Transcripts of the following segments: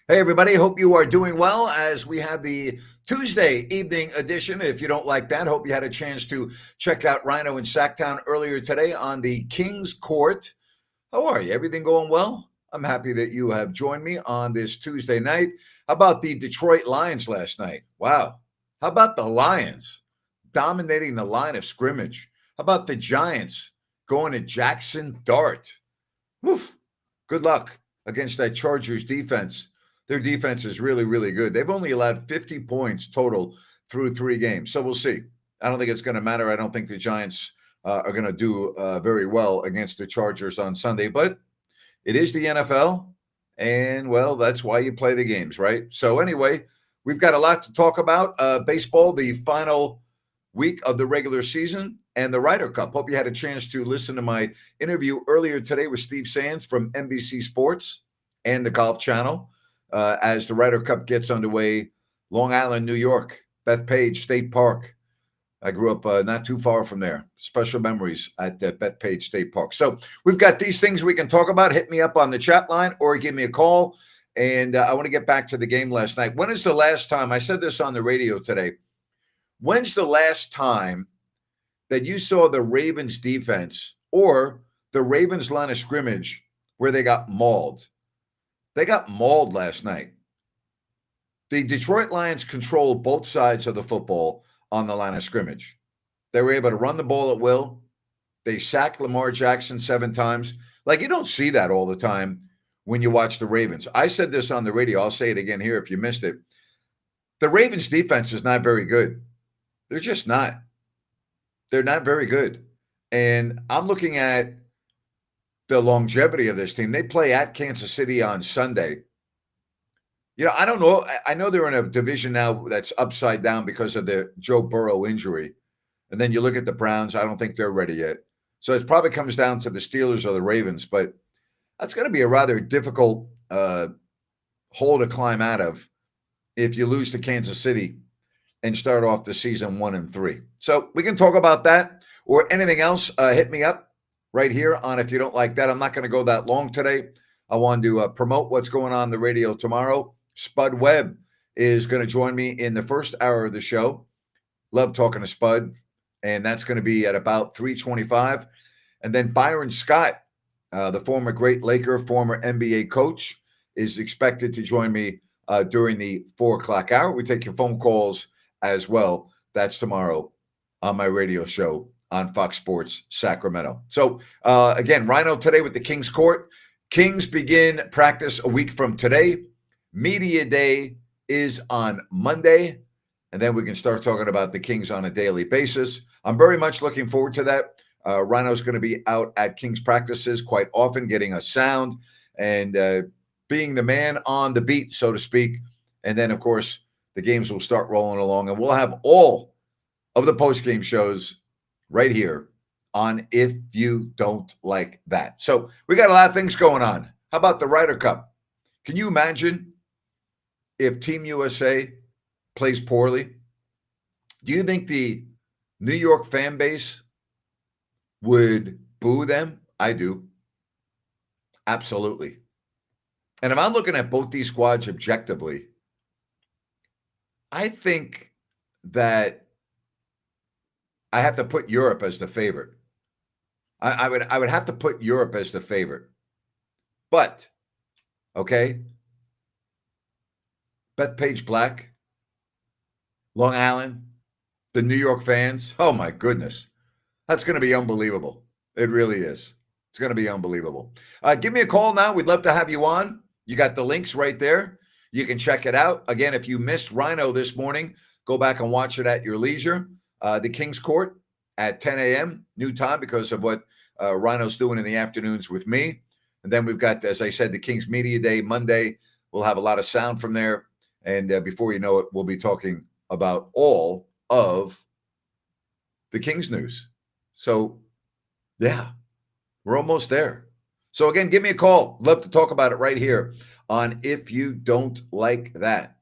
Hey, everybody. Hope you are doing well as we have the Tuesday evening edition. If you don't like that, hope you had a chance to check out Rhino in Sacktown earlier today on the King's Court. How are you? Everything going well? I'm happy that you have joined me on this Tuesday night. How about the Detroit Lions last night? Wow. How about the Lions dominating the line of scrimmage? How about the Giants going to Jackson Dart? Woof. Good luck against that Chargers defense. Their defense is really, really good. They've only allowed 50 points total through 3 games. So we'll see. I don't think it's going to matter. I don't think the Giants are going to do very well against the Chargers on Sunday, but it is the NFL. And, well, that's why you play the games, right? So, anyway, we've got a lot to talk about. Baseball, the final week of the regular season, and the Ryder Cup. Hope you had a chance to listen to my interview earlier today with Steve Sands from NBC Sports and the Golf Channel as the Ryder Cup gets underway. Long Island, New York, Bethpage State Park. I grew up not too far from there. Special memories at Bethpage State Park. So we've got these things we can talk about. Hit me up on the chat line or give me a call. And I want to get back to the game last night. When is the last time? I said this on the radio today. When's the last time that you saw the Ravens defense or the Ravens line of scrimmage where they got mauled? They got mauled last night. The Detroit Lions controlled both sides of the football on the line of scrimmage. They were able to run the ball at will. They sacked Lamar Jackson 7 times. Like, you don't see that all the time when you watch the Ravens. I said this on the radio. I'll say it again here if you missed it. The Ravens defense is not very good. They're just not. They're not very good. And I'm looking at the longevity of this team. They play at Kansas City on Sunday. You know, I don't know. I know they're in a division now that's upside down because of the Joe Burrow injury. And then you look at the Browns. I don't think they're ready yet. So it probably comes down to the Steelers or the Ravens. But that's going to be a rather difficult hole to climb out of if you lose to Kansas City and start off the season 1-3. So we can talk about that or anything else. Hit me up right here on If You Don't Like That. I'm not going to go that long today. I want to promote what's going on the radio tomorrow. Spud Webb is going to join me in the first hour of the show. Love talking to Spud. And that's going to be at about 3:25. And then Byron Scott, the former great Laker, former NBA coach, is expected to join me during the 4 o'clock hour. We take your phone calls as well. That's tomorrow on my radio show on Fox Sports Sacramento. So, again, Rhino today with the King's Court. Kings begin practice a week from today. Media Day is on Monday. And then we can start talking about the Kings on a daily basis. I'm very much looking forward to that. Rhino's going to be out at Kings practices quite often, getting us sound and being the man on the beat, so to speak. And then, of course, the games will start rolling along, and we'll have all of the post-game shows right here on If You Don't Like That. So we got a lot of things going on. How about the Ryder Cup? Can you imagine if Team USA plays poorly? Do you think the New York fan base would boo them? I do. Absolutely. And if I'm looking at both these squads objectively, I think that I have to put Europe as the favorite. I would have to put Europe as the favorite. But, okay, Bethpage Black, Long Island, the New York fans, oh my goodness. That's going to be unbelievable. It really is. It's going to be unbelievable. Give me a call now. We'd love to have you on. You got the links right there. You can check it out. Again, if you missed Rhino this morning, go back and watch it at your leisure. The King's Court at 10 a.m. new time because of what Rhino's doing in the afternoons with me. And then we've got, as I said, the King's Media Day Monday. We'll have a lot of sound from there. And before you know it, we'll be talking about all of the Kings news. So, yeah, we're almost there. So, again, give me a call. Love to talk about it right here on If You Don't Like That.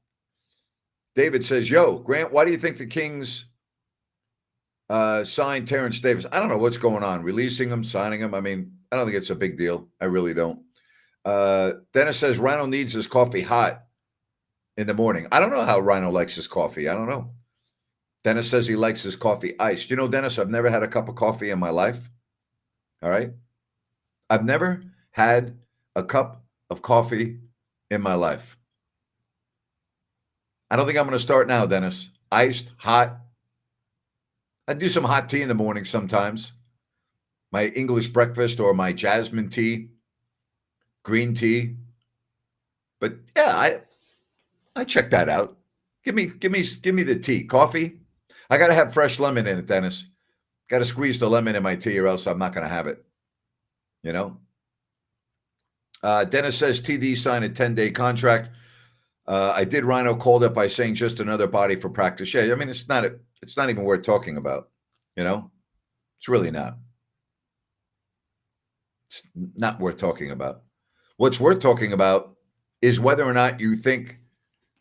David says, yo, Grant, why do you think the Kings signed Terrence Davis? I don't know what's going on. Releasing him, signing him. I mean, I don't think it's a big deal. I really don't. Dennis says, Rhino needs his coffee hot. in the morning. I don't know how Rhino likes his coffee. I don't know. Dennis says he likes his coffee iced. You know, Dennis, I've never had a cup of coffee in my life. All right. I've never had a cup of coffee in my life. I don't think I'm going to start now, Dennis. Iced, hot. I do some hot tea in the morning sometimes. My English breakfast or my jasmine tea, green tea. But yeah, I check that out. Give me the tea. Coffee. I got to have fresh lemon in it, Dennis. Got to squeeze the lemon in my tea or else I'm not going to have it. You know? Dennis says TD signed a 10-day contract. I did Rhino called up by saying just another body for practice. Yeah, I mean, it's not even worth talking about. You know? It's really not. It's not worth talking about. What's worth talking about is whether or not you think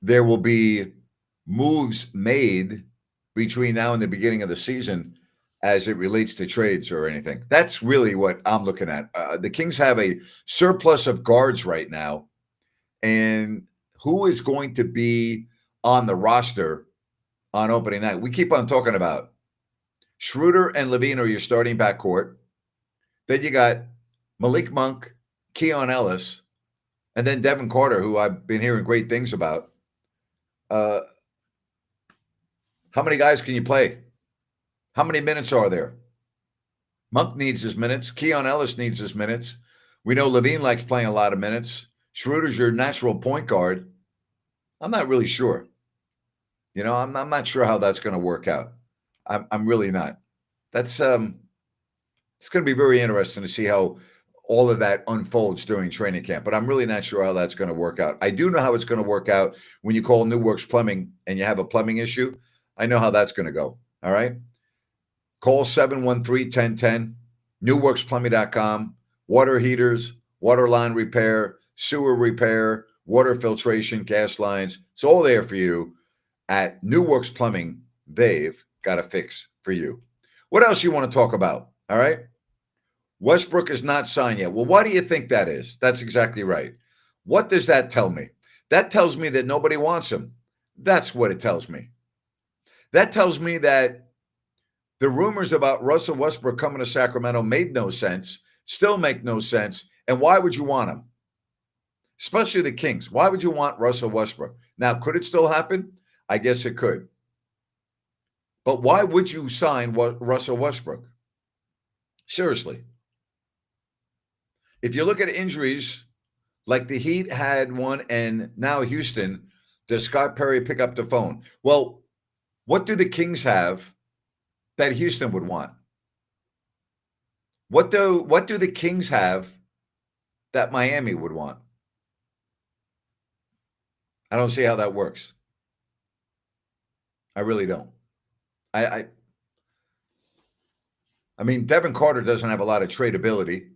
there will be moves made between now and the beginning of the season as it relates to trades or anything. That's really what I'm looking at. The Kings have a surplus of guards right now, and who is going to be on the roster on opening night? We keep on talking about Schroeder and LaVine are your starting backcourt. Then you got Malik Monk, Keon Ellis, and then Devin Carter, who I've been hearing great things about. How many guys can you play? How many minutes are there? Monk needs his minutes. Keon Ellis needs his minutes. We know LaVine likes playing a lot of minutes. Schroeder's your natural point guard. I'm not really sure. You know, I'm not sure how that's going to work out. I'm really not. That's it's going to be very interesting to see how all of that unfolds during training camp, but I'm really not sure how that's going to work out. I do know how it's going to work out when you call New Works Plumbing and you have a plumbing issue. I know how that's going to go. All right. Call 713-1010, newworksplumbing.com, water heaters, water line repair, sewer repair, water filtration, gas lines. It's all there for you at New Works Plumbing. They've got a fix for you. What else you want to talk about? All right. Westbrook is not signed yet. Well, why do you think that is? That's exactly right. What does that tell me? That tells me that nobody wants him. That's what it tells me. That tells me that the rumors about Russell Westbrook coming to Sacramento made no sense, still make no sense. And why would you want him? Especially the Kings. Why would you want Russell Westbrook? Now, could it still happen? I guess it could. But why would you sign Russell Westbrook? Seriously. If you look at injuries, like the Heat had one and now Houston, does Scott Perry pick up the phone? Well, what do the Kings have that Houston would want? What do the Kings have that Miami would want? I don't see how that works. I really don't. I mean, Devin Carter doesn't have a lot of tradability.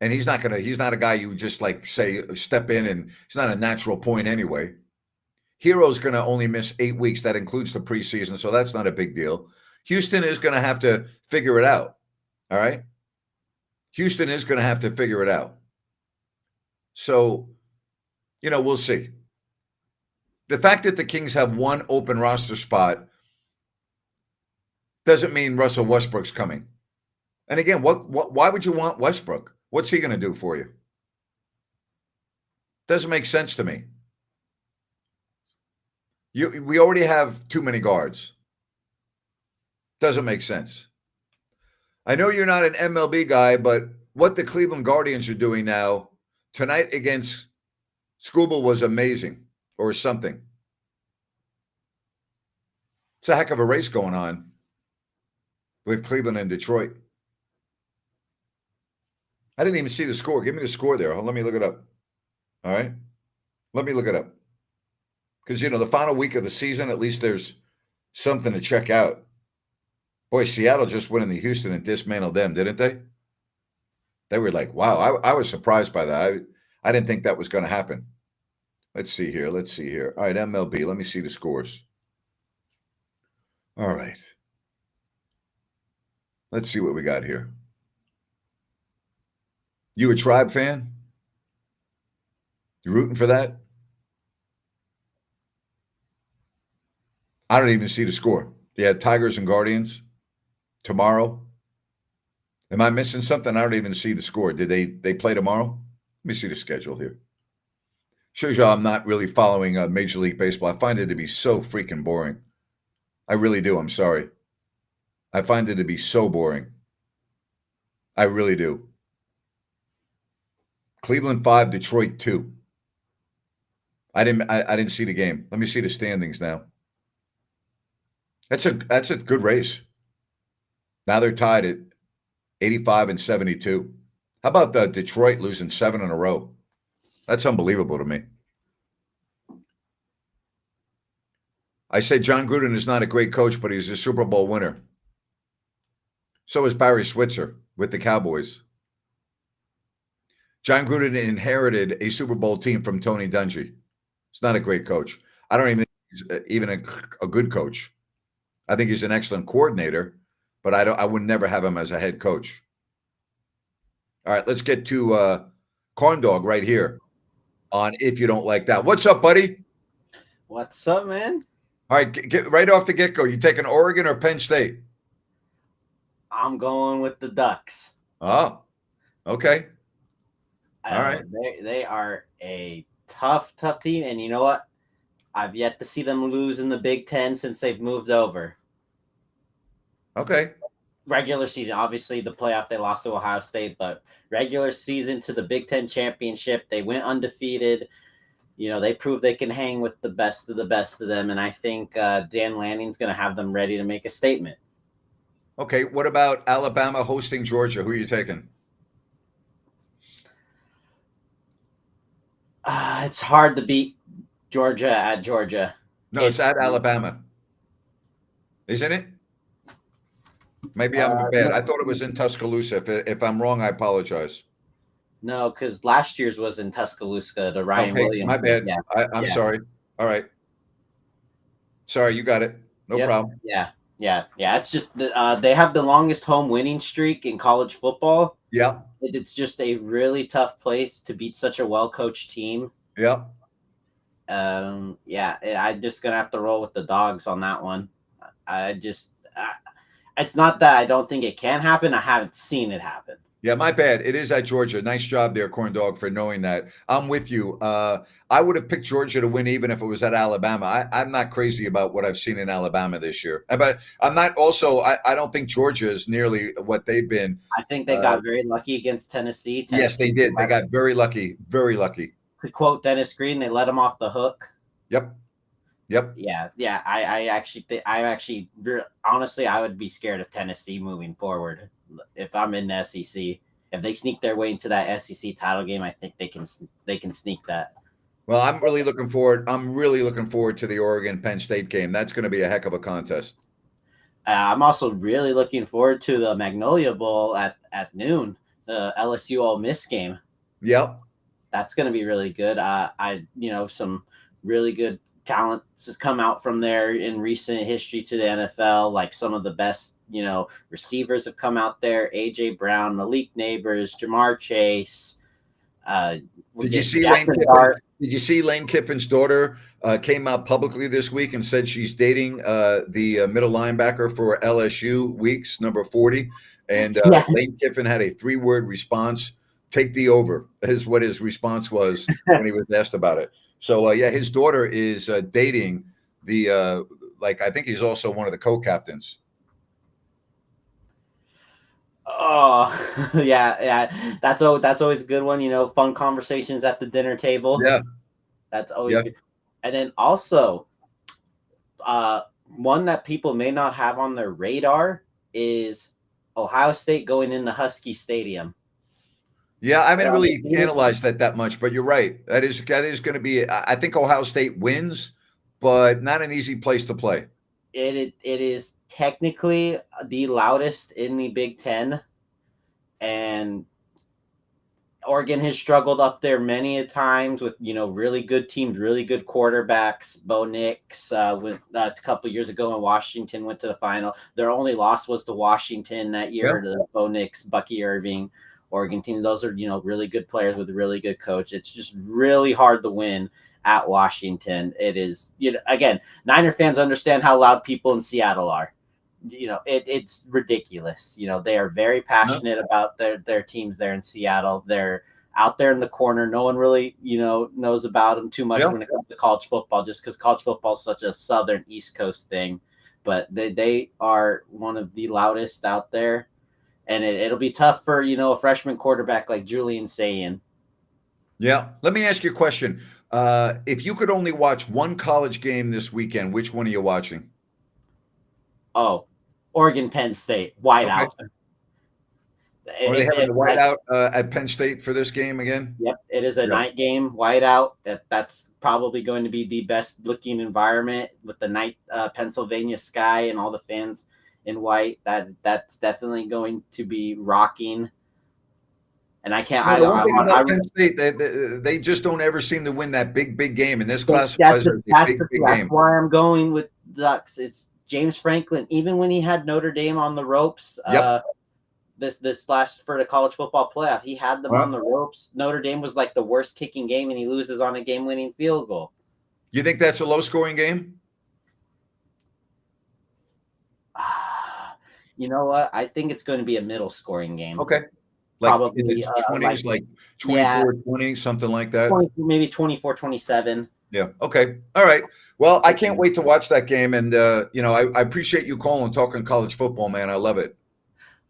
And he's not a guy you just like say step in, and he's not a natural point anyway. Hero's going to only miss 8 weeks. That includes the preseason, so that's not a big deal. Houston is going to have to figure it out. All right? Houston is going to have to figure it out. So, you know, we'll see. The fact that the Kings have one open roster spot doesn't mean Russell Westbrook's coming. And again, why would you want Westbrook? What's he going to do for you? Doesn't make sense to me. We already have too many guards. Doesn't make sense. I know you're not an MLB guy, but what the Cleveland Guardians are doing now tonight against Scuba was amazing, or something. It's a heck of a race going on with Cleveland and Detroit. I didn't even see the score. Give me the score there. Let me look it up. All right? Let me look it up. Because, you know, the final week of the season, at least there's something to check out. Boy, Seattle just went into Houston and dismantled them, didn't they? They were like, wow, I was surprised by that. I didn't think that was going to happen. Let's see here. All right, MLB. Let me see the scores. All right. Let's see what we got here. You a Tribe fan? You rooting for that? I don't even see the score. Yeah, Tigers and Guardians tomorrow. Am I missing something? I don't even see the score. Did they play tomorrow? Let me see the schedule here. Shows you I'm not really following Major League Baseball. I find it to be so freaking boring. I really do. I'm sorry. I find it to be so boring. I really do. Cleveland 5, Detroit 2. I didn't see the game. Let me see the standings now. That's a good race. Now they're tied at 85 and 72. How about the Detroit losing 7 in a row? That's unbelievable to me. I say John Gruden is not a great coach, but he's a Super Bowl winner. So is Barry Switzer with the Cowboys. John Gruden inherited a Super Bowl team from Tony Dungy. He's not a great coach. I don't even think he's even a good coach. I think he's an excellent coordinator, but I would never have him as a head coach. All right, let's get to Corn Dog right here on If You Don't Like That. What's up, buddy? What's up, man? All right, get right off the get-go. You taking Oregon or Penn State? I'm going with the Ducks. Oh, okay. All right. They are a tough team, and you know what? I've yet to see them lose in the Big Ten since they've moved over. Okay. Regular season, obviously the playoff they lost to Ohio State, but regular season to the Big Ten championship, they went undefeated. You know, they proved they can hang with the best of them, and I think Dan Lanning's going to have them ready to make a statement. Okay, what about Alabama hosting Georgia? Who are you taking? It's hard to beat Georgia at Georgia. No, it's at Alabama. Isn't it? Maybe I'm bad. I thought it was in Tuscaloosa. If I'm wrong, I apologize. No, because last year's was in Tuscaloosa, the Ryan Williams. My bad. Yeah. I'm sorry. All right. Sorry, you got it. No problem. Yeah. It's just they have the longest home winning streak in college football. Yeah. It's just a really tough place to beat such a well-coached team. Yeah. I'm just gonna have to roll with the Dogs on that one. It's not that I don't think it can happen. I haven't seen it happen. Yeah, my bad. It is at Georgia. Nice job there, Corn Dog, for knowing that. I'm with you. I would have picked Georgia to win even if it was at Alabama. I'm not crazy about what I've seen in Alabama this year. But I'm not also, I don't think Georgia is nearly what they've been. I think they got very lucky against Tennessee. Yes, they did. They got very lucky. Very lucky. To quote Dennis Green, they let him off the hook. Yep. Yeah. I actually, honestly, I would be scared of Tennessee moving forward. If I'm in the SEC, if they sneak their way into that SEC title game, I think they can sneak that. Well, I'm really looking forward to the Oregon Penn State game. That's going to be a heck of a contest. I'm also really looking forward to the Magnolia Bowl at noon, the LSU Ole Miss game. Yep. That's going to be really good. Some really good talent has come out from there in recent history to the NFL. Like some of the best, receivers have come out there. AJ Brown, Malik Neighbors, Jamar Chase. Did you see Lane Kiffin's daughter came out publicly this week and said she's dating the middle linebacker for LSU, Weeks, number 40. And Lane Kiffin had a 3-word response. Take the over is what his response was when he was asked about it. So, his daughter is dating the I think he's also one of the co-captains. Oh, yeah. That's always a good one. Fun conversations at the dinner table. Yeah. That's always good. And then also, one that people may not have on their radar is Ohio State going in the Husky Stadium. Yeah, I haven't really analyzed that much, but you're right. That is going to be. I think Ohio State wins, but not an easy place to play. It is technically the loudest in the Big Ten, and Oregon has struggled up there many a times with really good teams, really good quarterbacks. Bo Nix went a couple years ago in Washington, went to the final. Their only loss was to Washington that year to Bo Nix, Bucky Irving. Oregon team. Those are, really good players with a really good coach. It's just really hard to win at Washington. It is, again, Niner fans understand how loud people in Seattle are. It's ridiculous. They are very passionate about their teams there in Seattle. They're out there in the corner. No one really, knows about them too much when it comes to college football, just because college football is such a Southern East Coast thing. But they are one of the loudest out there. And it'll be tough for, a freshman quarterback like Julian Sayin. Yeah. Let me ask you a question. If you could only watch one college game this weekend, which one are you watching? Oh, Oregon, Penn State, whiteout. Okay. Are they having the whiteout at Penn State for this game again? Yep, it is a night game, whiteout. That's probably going to be the best looking environment with the night Pennsylvania sky and all the fans in white. That's definitely going to be rocking. And I can't. Penn State, they just don't ever seem to win that big game. In this classifies as a big game. That's why I'm going with Ducks. It's James Franklin. Even when he had Notre Dame on the ropes, this last for the college football playoff, he had them on the ropes. Notre Dame was like the worst kicking game, and he loses on a game-winning field goal. You think that's a low-scoring game? You know what? I think it's going to be a middle-scoring game. Okay. Probably in the 20s, like 24-20, something like that. Maybe 24-27. Yeah. Okay. All right. Well, I can't wait to watch that game. And, I appreciate you calling and talking college football, man. I love it.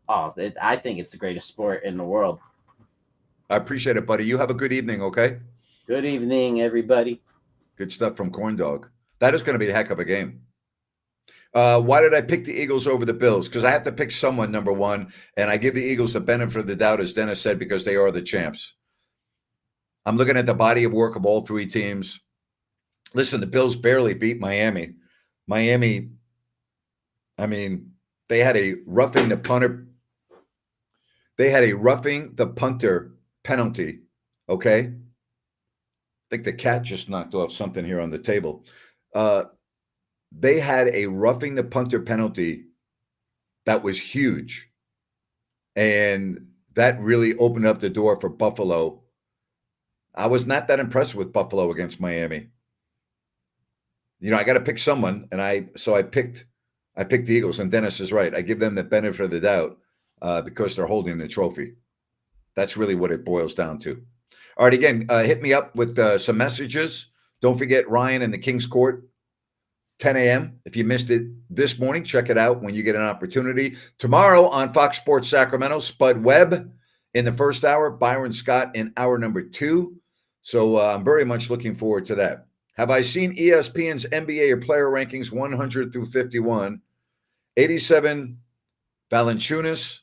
Oh, I think it's the greatest sport in the world. I appreciate it, buddy. You have a good evening, okay? Good evening, everybody. Good stuff from Corn Dog. That is going to be a heck of a game. Why did I pick the Eagles over the Bills? Because I have to pick someone, number one, and I give the Eagles the benefit of the doubt, as Dennis said, because they are the champs. I'm looking at the body of work of all three teams. Listen, the Bills barely beat Miami. Miami, I mean, they had a roughing the punter. They had a roughing the punter penalty, okay? I think the cat just knocked off something here on the table. They had a roughing the punter penalty that was huge. And that really opened up the door for Buffalo. I was not that impressed with Buffalo against Miami. I got to pick someone, and I picked the Eagles, and Dennis is right. I give them the benefit of the doubt because they're holding the trophy. That's really what it boils down to. All right, again, hit me up with some messages. Don't forget Ryan and the King's Court, 10 a.m. If you missed it this morning, check it out when you get an opportunity. Tomorrow on Fox Sports Sacramento, Spud Webb in the first hour, Byron Scott in hour number 2. So I'm very much looking forward to that. Have I seen ESPN's NBA or player rankings 100 through 51? 87, Valanciunas.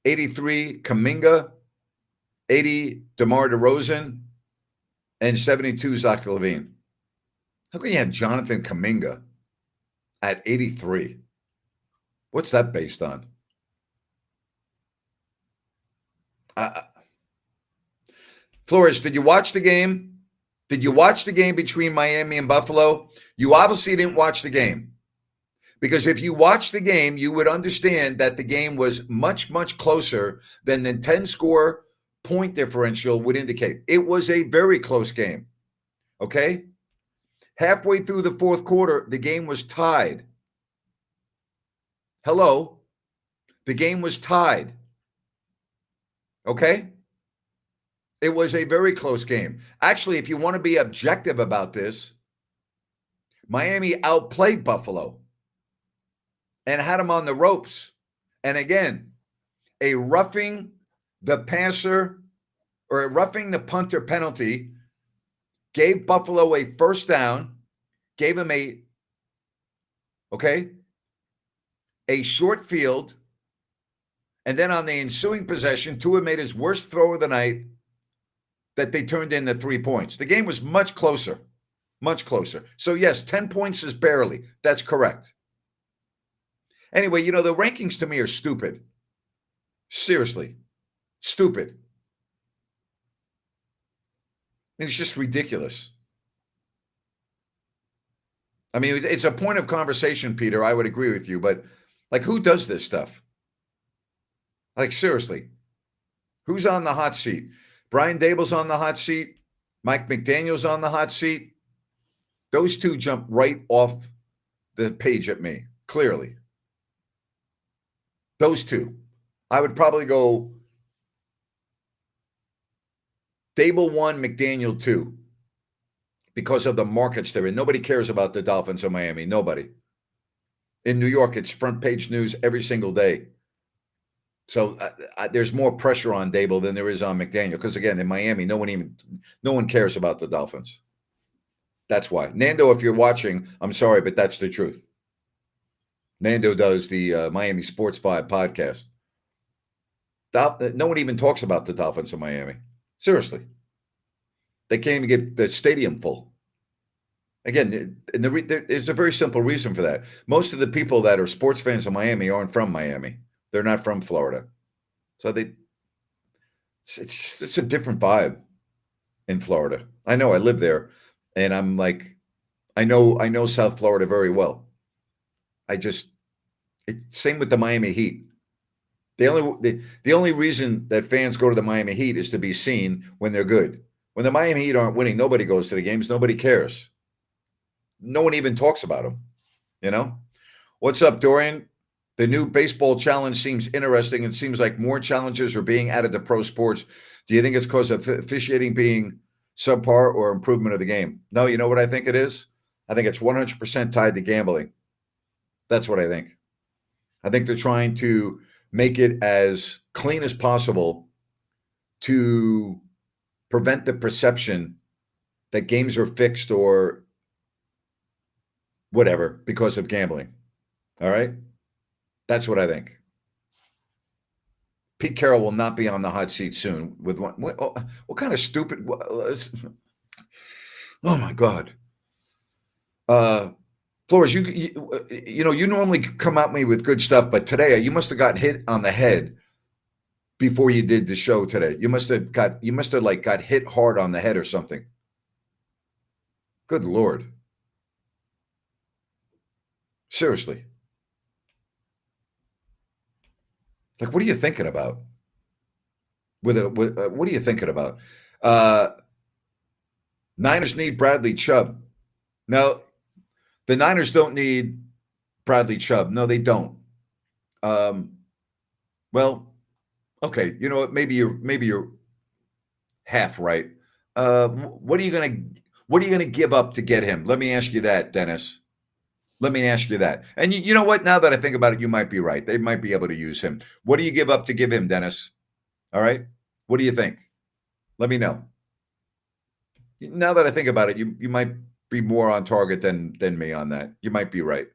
83, Kuminga. 80, DeMar DeRozan. And 72, Zach LaVine. How can you have Jonathan Kuminga at 83? What's that based on? Flores, did you watch the game? Did you watch the game between Miami and Buffalo? You obviously didn't watch the game. Because if you watched the game, you would understand that the game was much, much closer than the 10-score point differential would indicate. It was a very close game. Okay? Halfway through the fourth quarter, the game was tied. Hello? The game was tied. Okay? It was a very close game. Actually, if you want to be objective about this, Miami outplayed Buffalo and had them on the ropes. And again, a roughing the passer or a roughing the punter penalty gave Buffalo a first down, gave him a short field, and then on the ensuing possession, Tua made his worst throw of the night that they turned in the 3 points. The game was much closer, much closer. So yes, 10 points is barely. That's correct. Anyway, the rankings to me are stupid. Seriously, stupid. It's just ridiculous. I mean, it's a point of conversation, Peter. I would agree with you, but who does this stuff? Seriously. Who's on the hot seat? Brian Dable's on the hot seat. Mike McDaniel's on the hot seat. Those two jump right off the page at me, clearly. Those two. I would probably go Dable 1, McDaniel 2, because of the markets they're in. Nobody cares about the Dolphins of Miami. Nobody. In New York, it's front page news every single day. So there's more pressure on Dable than there is on McDaniel. Because again, in Miami, no one cares about the Dolphins. That's why. Nando, if you're watching, I'm sorry, but that's the truth. Nando does the Miami Sports Vibe podcast. No one even talks about the Dolphins of Miami. Seriously. They can't even get the stadium full. Again, there's a very simple reason for that. Most of the people that are sports fans of Miami aren't from Miami. They're not from Florida. So it's a different vibe in Florida. I know, I live there, and I'm like, I know South Florida very well. Same with the Miami Heat. The only reason that fans go to the Miami Heat is to be seen when they're good. When the Miami Heat aren't winning, nobody goes to the games. Nobody cares. No one even talks about them, you know? What's up, Dorian? The new baseball challenge seems interesting. It seems like more challenges are being added to pro sports. Do you think it's because of officiating being subpar or improvement of the game? No, you know what I think it is? I think it's 100% tied to gambling. That's what I think. I think they're trying to make it as clean as possible to prevent the perception that games are fixed or whatever because of gambling. All right? That's what I think. Pete Carroll will not be on the hot seat soon with one. What kind of stupid? Oh my God. Flores, you normally come at me with good stuff, but today you must have got hit on the head before you did the show today. You must have got hit hard on the head or something. Good Lord. Seriously. Like, what are you thinking about? What are you thinking about? Niners need Bradley Chubb. No, the Niners don't need Bradley Chubb. No, they don't. Well, okay. You know what? Maybe you're half right. What are you gonna give up to get him? Let me ask you that, Dennis. Let me ask you that. And you know what? Now that I think about it, you might be right. They might be able to use him. What do you give up to give him, Dennis? All right. What do you think? Let me know. Now that I think about it, you might be more on target than me on that. You might be right.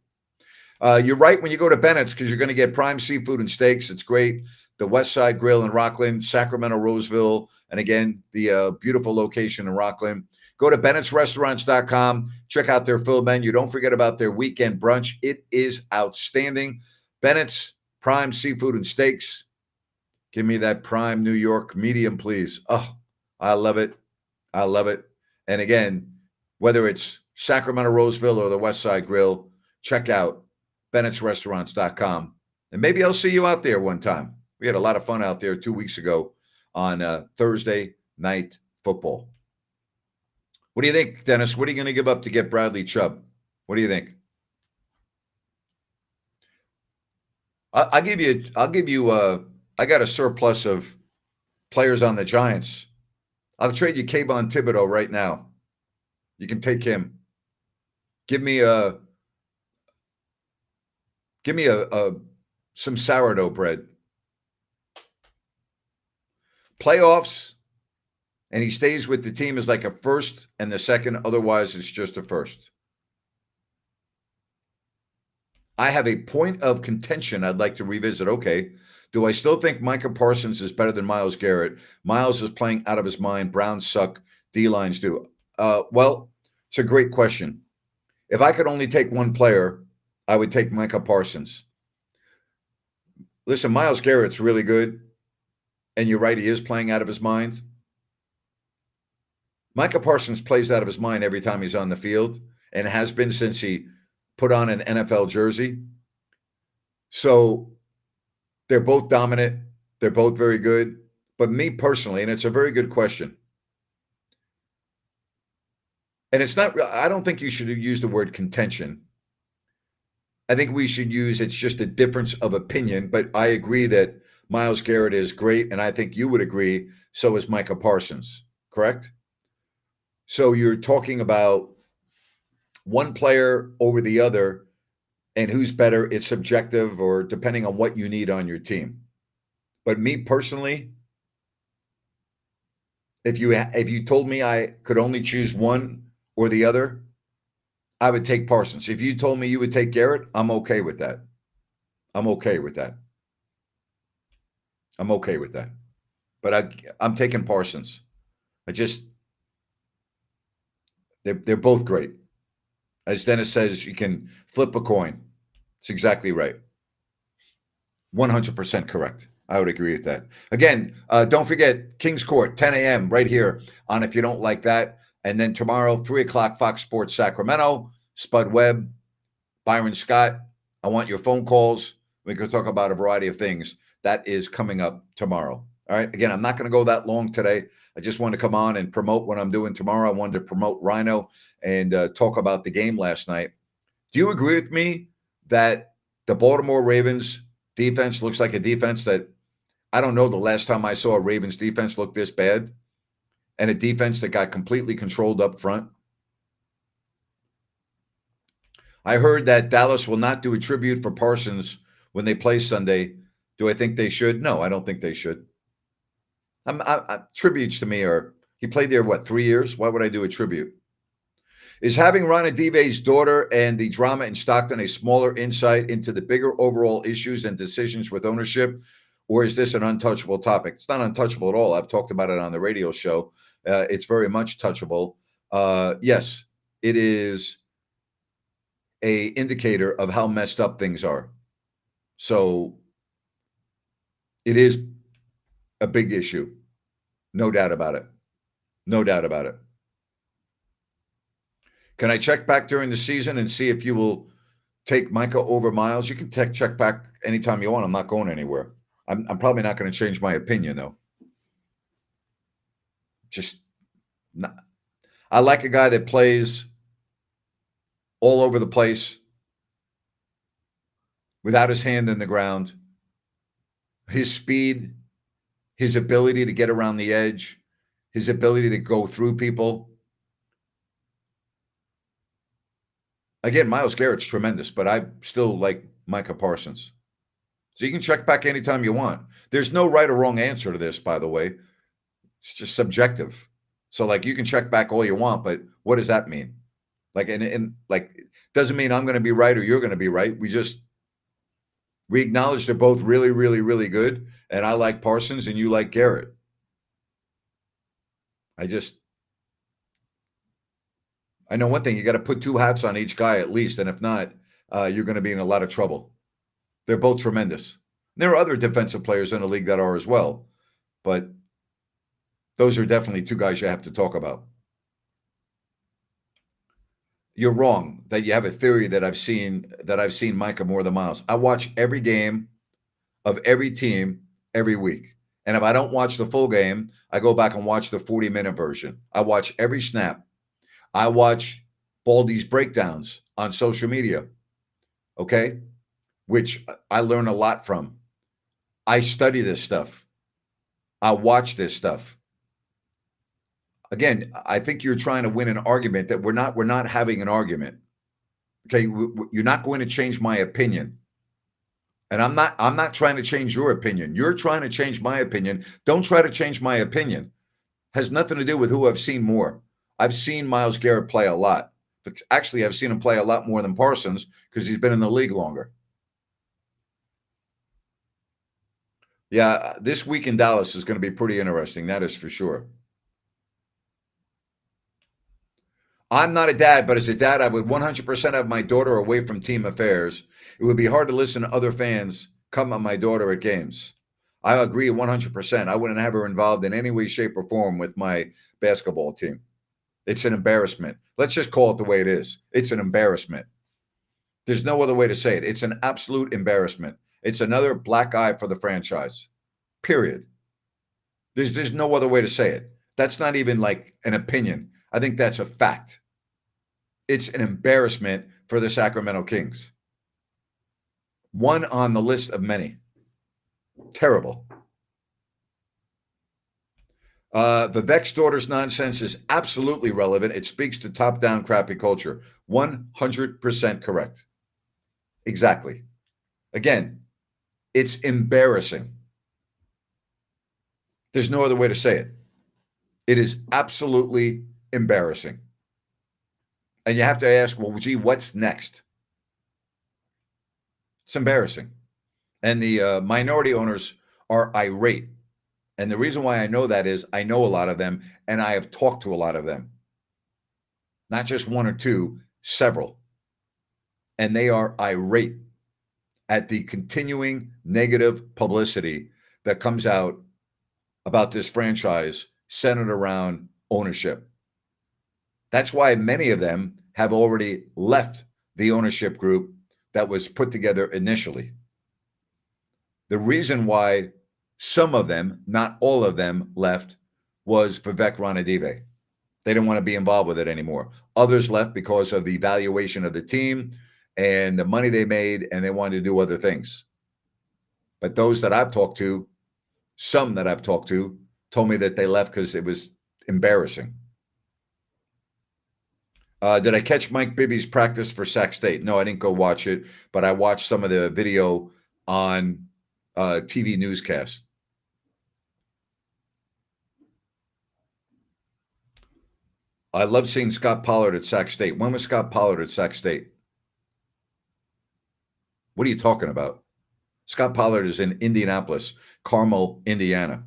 You're right when you go to Bennett's because you're going to get prime seafood and steaks. It's great. The West Side Grill in Rockland, Sacramento, Roseville, and again, the beautiful location in Rockland. Go to Bennett'sRestaurants.com. Check out their full menu. Don't forget about their weekend brunch. It is outstanding. Bennett's prime seafood and steaks. Give me that prime New York medium, please. Oh, I love it. I love it. And again, whether it's Sacramento, Roseville, or the West Side Grill, check out Bennett'sRestaurants.com. And maybe I'll see you out there one time. We had a lot of fun out there 2 weeks ago on Thursday Night Football. What do you think, Dennis? What are you going to give up to get Bradley Chubb? What do you think? I'll give you. I got a surplus of players on the Giants. I'll trade you Kayvon Thibodeau right now. You can take him. Give me some sourdough bread. Playoffs. And he stays with the team as like a first and the second. Otherwise, it's just a first. I have a point of contention I'd like to revisit. Okay, do I still think Micah Parsons is better than Myles Garrett? Myles is playing out of his mind. Browns suck. D-lines do. Well, it's a great question. If I could only take one player, I would take Micah Parsons. Listen, Myles Garrett's really good. And you're right, he is playing out of his mind. Micah Parsons plays out of his mind every time he's on the field and has been since he put on an NFL jersey. So they're both dominant. They're both very good. But me personally, and it's a very good question. And it's not, I don't think you should use the word contention. I think we should use it's just a difference of opinion. But I agree that Myles Garrett is great. And I think you would agree. So is Micah Parsons, correct? So you're talking about one player over the other and who's better. It's subjective or depending on what you need on your team. But me personally, if you told me I could only choose one or the other, I would take Parsons. If you told me you would take Garrett, I'm okay with that. I'm okay with that. I'm okay with that. But I'm taking Parsons. They're both great. As Dennis says, you can flip a coin. It's exactly right. 100% correct. I would agree with that. Again, don't forget Kings Court, 10 a.m. right here on If You Don't Like That. And then tomorrow, 3 o'clock, Fox Sports Sacramento, Spud Webb, Byron Scott. I want your phone calls. We can talk about a variety of things. That is coming up tomorrow. All right. Again, I'm not going to go that long today. I just want to come on and promote what I'm doing tomorrow. I wanted to promote Rhino and talk about the game last night. Do you agree with me that the Baltimore Ravens defense looks like a defense that I don't know the last time I saw a Ravens defense look this bad, and a defense that got completely controlled up front? I heard that Dallas will not do a tribute for Parsons when they play Sunday. Do I think they should? No, I don't think they should. Tributes to me are, he played there, 3 years? Why would I do a tribute? Is having Ron Adive's daughter and the drama in Stockton a smaller insight into the bigger overall issues and decisions with ownership, or is this an untouchable topic? It's not untouchable at all. I've talked about it on the radio show. It's very much touchable. Yes, it is a indicator of how messed up things are. So it is a big issue. No doubt about it. No doubt about it. Can I check back during the season and see if you will take Micah over Myles? You can check back anytime you want. I'm not going anywhere. I'm probably not going to change my opinion, though. Just not. I like a guy that plays all over the place without his hand in the ground. His speed, his ability to get around the edge, his ability to go through people. Again, Myles Garrett's tremendous, but I still like Micah Parsons. So you can check back anytime you want. There's no right or wrong answer to this, by the way. It's just subjective. So you can check back all you want, but what does that mean? Doesn't mean I'm going to be right or you're going to be right. We acknowledge they're both really, really, really good. And I like Parsons and you like Garrett. I know one thing, you got to put two hats on each guy at least. And if not, you're going to be in a lot of trouble. They're both tremendous. There are other defensive players in the league that are as well, but those are definitely two guys you have to talk about. You're wrong that you have a theory that I've seen Micah more than Myles. I watch every game of every team every week. And if I don't watch the full game, I go back and watch the 40-minute version. I watch every snap. I watch Baldy's breakdowns on social media, okay, which I learn a lot from. I study this stuff. I watch this stuff. Again, I think you're trying to win an argument that we're not having an argument. Okay, you're not going to change my opinion. And I'm not trying to change your opinion. You're trying to change my opinion. Don't try to change my opinion. Has nothing to do with who I've seen more. I've seen Myles Garrett play a lot. Actually, I've seen him play a lot more than Parsons because he's been in the league longer. Yeah, this week in Dallas is going to be pretty interesting. That is for sure. I'm not a dad, but as a dad, I would 100% have my daughter away from team affairs. It would be hard to listen to other fans come on my daughter at games. I agree 100%. I wouldn't have her involved in any way, shape, or form with my basketball team. It's an embarrassment. Let's just call it the way it is. It's an embarrassment. There's no other way to say it. It's an absolute embarrassment. It's another black eye for the franchise. Period. There's no other way to say it. That's not even like an opinion. I think that's a fact. It's an embarrassment for the Sacramento Kings. One on the list of many. Terrible. Vivek's daughter's nonsense is absolutely relevant. It speaks to top-down crappy culture. 100% correct. Exactly. Again, it's embarrassing. There's no other way to say it. It is absolutely embarrassing. And you have to ask, well, gee, what's next? It's embarrassing. And the minority owners are irate. And the reason why I know that is I know a lot of them, and I have talked to a lot of them. Not just one or two, several. And they are irate at the continuing negative publicity that comes out about this franchise centered around ownership. That's why many of them have already left the ownership group that was put together initially. The reason why some of them, not all of them, left was Vivek Ranadive. They didn't want to be involved with it anymore. Others left because of the valuation of the team and the money they made, and they wanted to do other things. But those that I've talked to, some that I've talked to, told me that they left because it was embarrassing. Did I catch Mike Bibby's practice for Sac State? No, I didn't go watch it, but I watched some of the video on TV newscast. I love seeing Scott Pollard at Sac State. When was Scott Pollard at Sac State? What are you talking about? Scott Pollard is in Indianapolis, Carmel, Indiana.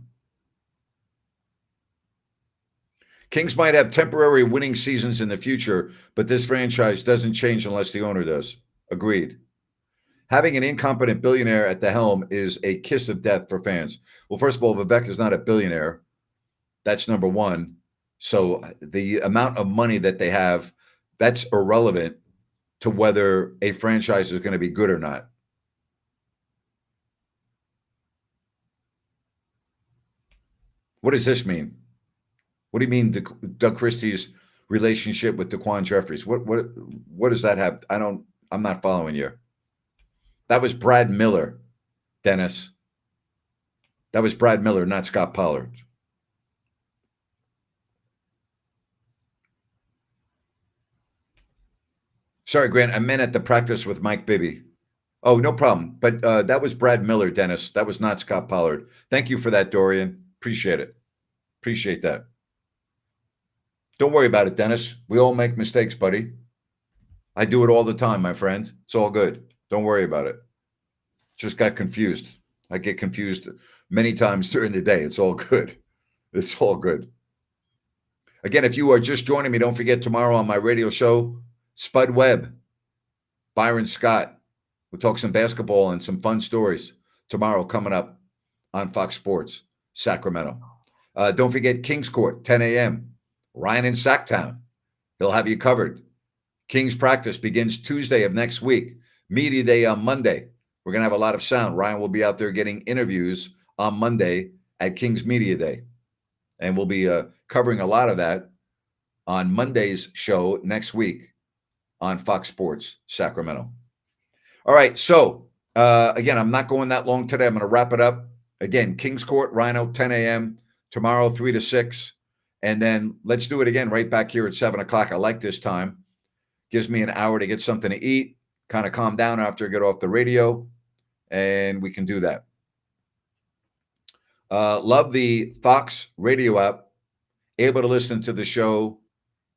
Kings might have temporary winning seasons in the future, but this franchise doesn't change unless the owner does. Agreed. Having an incompetent billionaire at the helm is a kiss of death for fans. Well, first of all, Vivek is not a billionaire. That's number one. So the amount of money that they have, that's irrelevant to whether a franchise is going to be good or not. What does this mean? What do you mean Doug Christie's relationship with Daquan Jeffries? What does that have? I'm not following you. That was Brad Miller, Dennis. That was Brad Miller, not Scott Pollard. Sorry, Grant, I meant at the practice with Mike Bibby. Oh, no problem. But that was Brad Miller, Dennis. That was not Scott Pollard. Thank you for that, Dorian. Appreciate it. Appreciate that. Don't worry about it, Dennis. We all make mistakes, buddy. I do it all the time, my friend. It's all good. Don't worry about it. Just got confused. I get confused many times during the day. It's all good. It's all good. Again, if you are just joining me, don't forget tomorrow on my radio show, Spud Webb, Byron Scott. We'll talk some basketball and some fun stories tomorrow coming up on Fox Sports, Sacramento. Don't forget Kings Court, 10 a.m. Ryan in Sacktown. He'll have you covered. Kings practice begins Tuesday of next week. Media day on Monday. We're going to have a lot of sound. Ryan will be out there getting interviews on Monday at Kings Media Day. And we'll be covering a lot of that on Monday's show next week on Fox Sports Sacramento. All right. So, again, I'm not going that long today. I'm going to wrap it up. Again, Kings Court, Rhino, 10 a.m. Tomorrow, 3 to 6. And then let's do it again right back here at 7 o'clock. I like this time. Gives me an hour to get something to eat, kind of calm down after I get off the radio, and we can do that. Love the Fox radio app. Able to listen to the show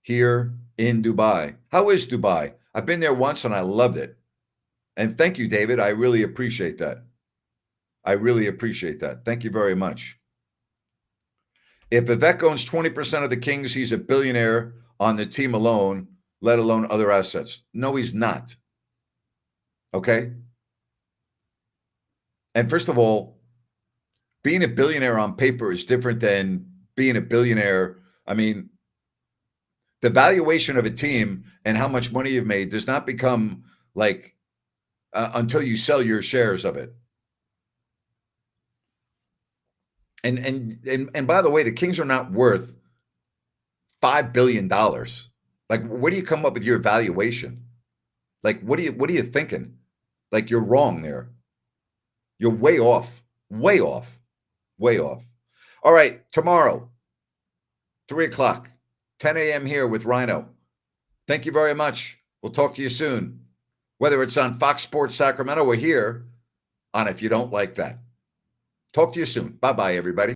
here in Dubai. How is Dubai? I've been there once and I loved it. And thank you, David. I really appreciate that. I really appreciate that. Thank you very much. If Vivek owns 20% of the Kings, he's a billionaire on the team alone, let alone other assets. No, he's not. Okay? And first of all, being a billionaire on paper is different than being a billionaire. I mean, the valuation of a team and how much money you've made does not become like until you sell your shares of it. And by the way, the Kings are not worth $5 billion. Like, where do you come up with your valuation? Like, what are you thinking? Like, you're wrong there. You're way off, way off, way off. All right, tomorrow, 3:00, 10 a.m. here with Rhino. Thank you very much. We'll talk to you soon, whether it's on Fox Sports Sacramento or here on If You Don't Like That. Talk to you soon. Bye-bye, everybody.